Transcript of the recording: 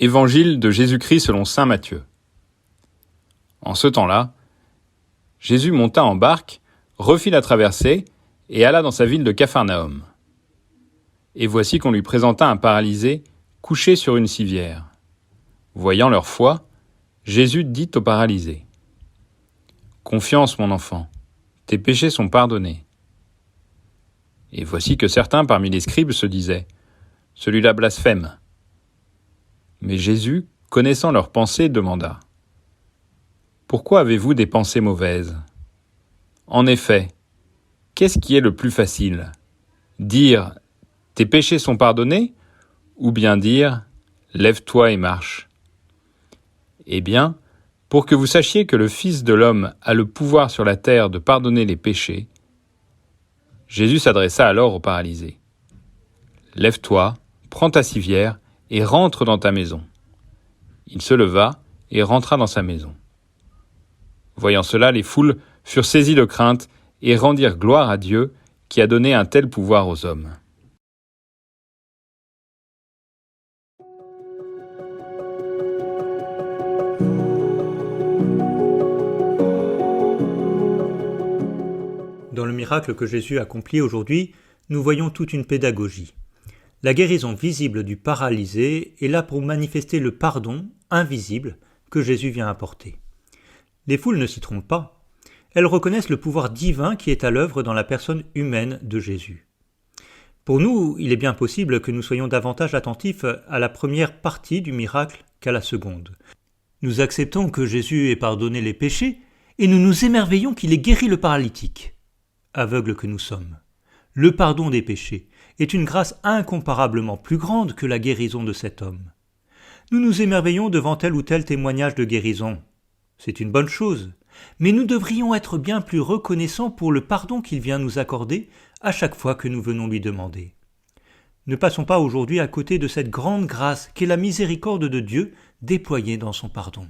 Évangile de Jésus-Christ selon saint Matthieu. En ce temps-là, Jésus monta en barque, refit la traversée et alla dans sa ville de Capharnaüm. Et voici qu'on lui présenta un paralysé couché sur une civière. Voyant leur foi, Jésus dit au paralysé : « Confiance, mon enfant, tes péchés sont pardonnés. » Et voici que certains parmi les scribes se disaient : « Celui-là blasphème. » Mais Jésus, connaissant leurs pensées, demanda : « Pourquoi avez-vous des pensées mauvaises ? En effet, qu'est-ce qui est le plus facile ? Dire : tes péchés sont pardonnés, ou bien dire : lève-toi et marche ? Eh bien, pour que vous sachiez que le Fils de l'homme a le pouvoir sur la terre de pardonner les péchés, Jésus s'adressa alors au paralysé. Lève-toi, prends ta civière et rentre dans ta maison. Il se leva et rentra dans sa maison. Voyant cela, les foules furent saisies de crainte et rendirent gloire à Dieu qui a donné un tel pouvoir aux hommes. Dans le miracle que Jésus accomplit aujourd'hui, nous voyons toute une pédagogie. La guérison visible du paralysé est là pour manifester le pardon invisible que Jésus vient apporter. Les foules ne s'y trompent pas. Elles reconnaissent le pouvoir divin qui est à l'œuvre dans la personne humaine de Jésus. Pour nous, il est bien possible que nous soyons davantage attentifs à la première partie du miracle qu'à la seconde. Nous acceptons que Jésus ait pardonné les péchés et nous nous émerveillons qu'il ait guéri le paralytique. Aveugles que nous sommes. Le pardon des péchés est une grâce incomparablement plus grande que la guérison de cet homme. Nous nous émerveillons devant tel ou tel témoignage de guérison. C'est une bonne chose, mais nous devrions être bien plus reconnaissants pour le pardon qu'il vient nous accorder à chaque fois que nous venons lui demander. Ne passons pas aujourd'hui à côté de cette grande grâce qu'est la miséricorde de Dieu déployée dans son pardon.